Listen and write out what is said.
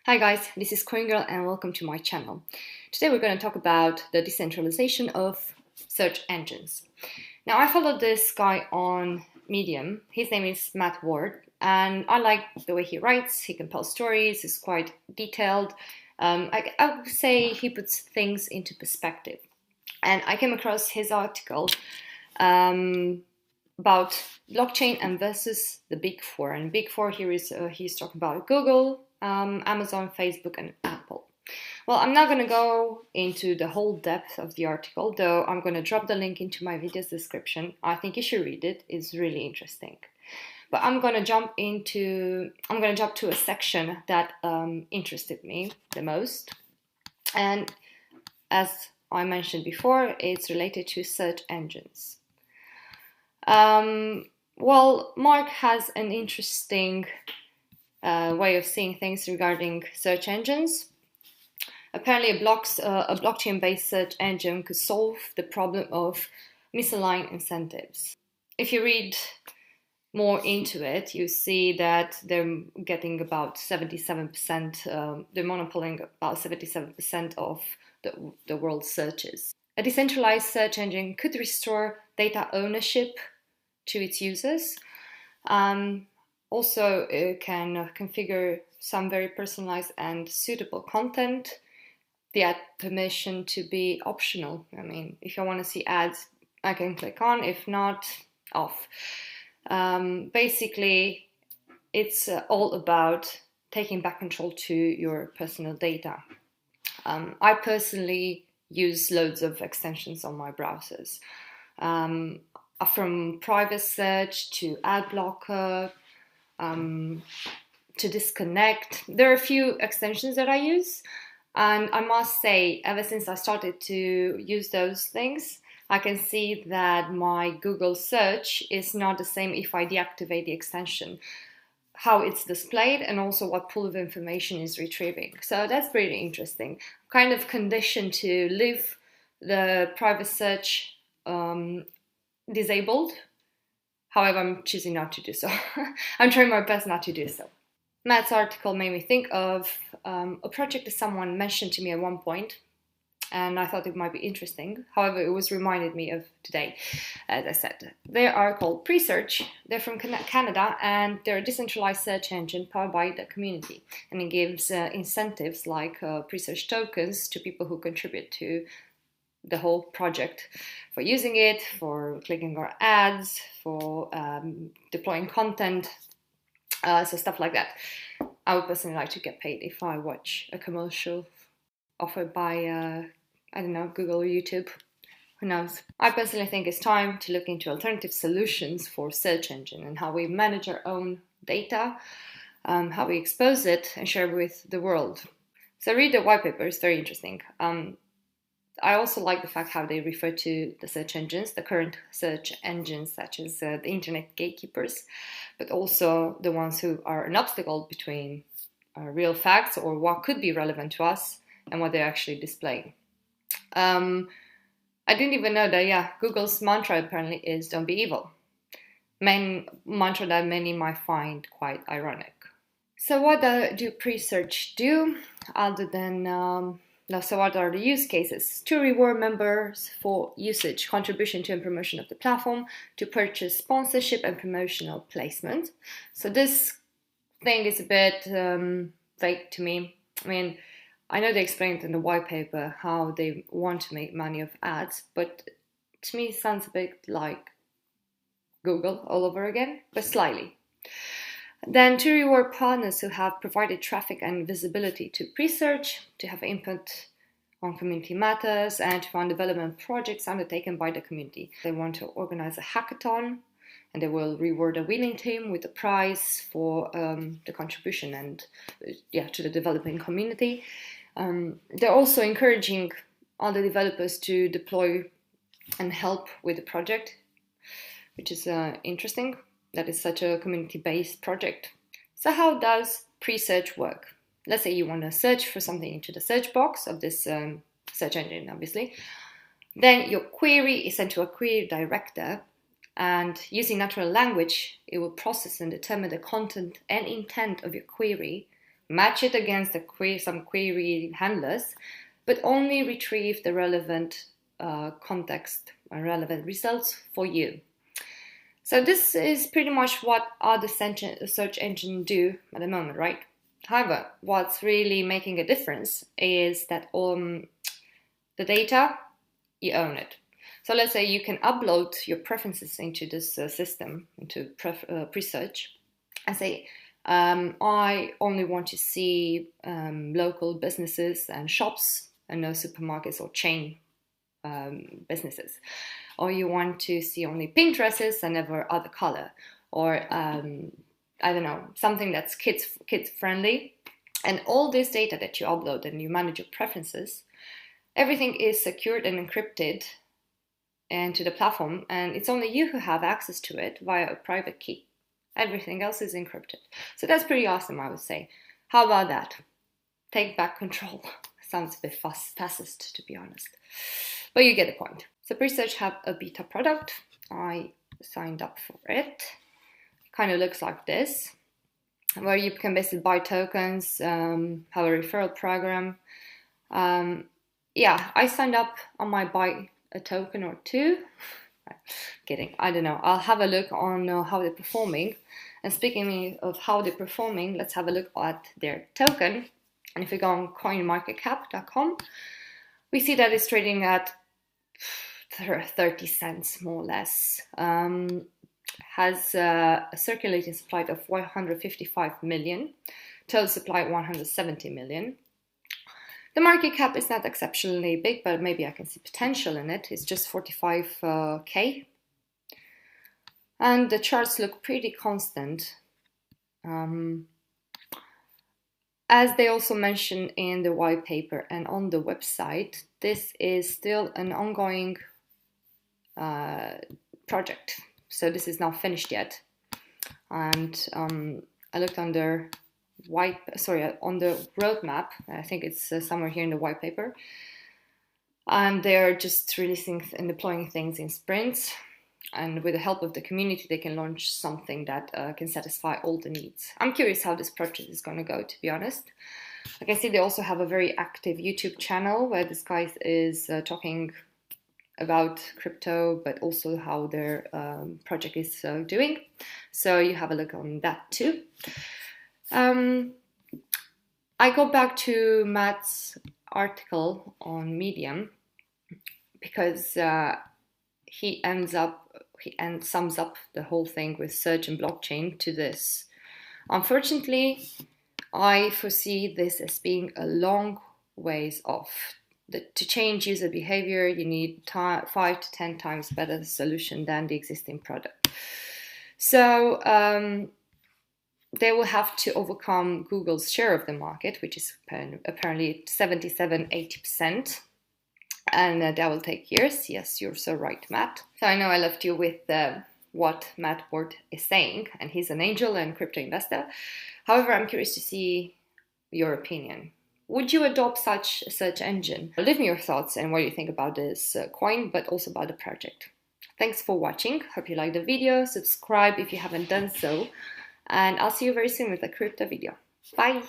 Hi guys, this is Coin Girl and welcome to my channel. Today we're going to talk about the decentralization of search engines. Now I followed this guy on Medium. His name is Matt Ward and I like the way he writes. He can tell stories, he's quite detailed. I would say he puts things into perspective. And I came across his article about blockchain and versus the big four. And big four here is he's talking about Google, Amazon, Facebook, and Apple. Well, I'm not going to go into the whole depth of the article, though I'm going to drop the link into my video's description. I think you should read it. It's really interesting. But I'm going to jump to a section that interested me the most. And as I mentioned before, it's related to search engines. Well, Mark has an interesting way of seeing things regarding search engines. Apparently, a blockchain-based search engine could solve the problem of misaligned incentives. If you read more into it, you see that they're getting about 77%, they're monopoling about 77% of the world's searches. A decentralized search engine could restore data ownership to its users. Also, it can configure some very personalized and suitable content. They add permission to be optional. I mean, if I want to see ads, I can click on. If not, off. Basically, it's all about taking back control to your personal data. I personally use loads of extensions on my browsers. From private search to ad blocker, to disconnect. There are a few extensions that I use, and I must say, ever since I started to use those things, I can see that my Google search is not the same if I deactivate the extension, how it's displayed, and also what pool of information is retrieving. So that's pretty interesting. I'm kind of conditioned to leave the private search disabled. However, I'm choosing not to do so. I'm trying my best not to do so. Matt's article made me think of a project that someone mentioned to me at one point, and I thought it might be interesting. However, it was reminded me of today, as I said. They are called Presearch. They're from Canada, and they're a decentralized search engine powered by the community. And it gives incentives like Presearch tokens to people who contribute to the whole project, for using it, for clicking our ads, for deploying content, so stuff like that. I would personally like to get paid if I watch a commercial offered by, I don't know, Google or YouTube. Who knows? I personally think it's time to look into alternative solutions for search engine and how we manage our own data, how we expose it and share it with the world. So read the white paper, it's very interesting. I also like the fact how they refer to the search engines, the current search engines such as the internet gatekeepers, but also the ones who are an obstacle between real facts or what could be relevant to us and what they're actually displaying. I didn't even know that, Google's mantra apparently is don't be evil. Main mantra that many might find quite ironic. So what do Presearch do other than... So what are the use cases? To reward members for usage, contribution to and promotion of the platform, to purchase sponsorship and promotional placement. So this thing is a bit vague to me. I mean, I know they explained in the white paper how they want to make money of ads, but to me it sounds a bit like Google all over again, but slightly. Then to reward partners who have provided traffic and visibility to Presearch, to have input on community matters, and to fund development projects undertaken by the community. They want to organize a hackathon, and they will reward a winning team with a prize for the contribution and to the developing community. They're also encouraging other developers to deploy and help with the project, which is interesting. That is such a community-based project. So how does Presearch work? Let's say you want to search for something into the search box of this search engine, obviously. Then your query is sent to a query director, and using natural language, it will process and determine the content and intent of your query match it against some query handlers, but only retrieve the relevant context and relevant results for you. So this is pretty much what other search engines do at the moment, right? However, what's really making a difference is that the data, you own it. So let's say you can upload your preferences into this system, into Presearch, and say, I only want to see local businesses and shops and no supermarkets or chain businesses. Or you want to see only pink dresses and never other color. Or, I don't know, something that's kids friendly. And all this data that you upload and you manage your preferences, everything is secured and encrypted into the platform, and it's only you who have access to it via a private key. Everything else is encrypted. So that's pretty awesome, I would say. How about that? Take back control. Sounds a bit fascist, to be honest. But you get the point. So Presearch have a beta product. I signed up for it. Kind of looks like this, where you can basically buy tokens, have a referral program. Yeah, I signed up. I might buy a token or two. Kidding, I don't know. I'll have a look on how they're performing. And speaking of how they're performing, let's have a look at their token. And if we go on coinmarketcap.com, we see that it's trading at 30 cents, more or less. Has a circulating supply of 155 million, total supply 170 million. The market cap is not exceptionally big, but maybe I can see potential in it. It's just 45k. And the charts look pretty constant. As they also mention in the white paper and on the website, this is still an ongoing project. So this is not finished yet. And I looked on the on the roadmap. I think it's somewhere here in the white paper. And they're just releasing and deploying things in sprints. And with the help of the community, they can launch something that can satisfy all the needs. I'm curious how this project is going to go, to be honest. I can see they also have a very active YouTube channel where this guy is talking about crypto, but also how their project is doing. So you have a look on that too. I go back to Matt's article on Medium because he sums up the whole thing with search and blockchain to this. Unfortunately, I foresee this as being a long ways off. To change user behavior, you need 5 to 10 times better solution than the existing product. So they will have to overcome Google's share of the market, which is apparently 77-80%. And that will take years. Yes, you're so right, Matt. So I know I left you with what Matt Ward is saying, and he's an angel and crypto investor. However, I'm curious to see your opinion. Would you adopt such a search engine? Leave me your thoughts and what you think about this coin, but also about the project. Thanks for watching. Hope you liked the video. Subscribe if you haven't done so. And I'll see you very soon with a crypto video. Bye!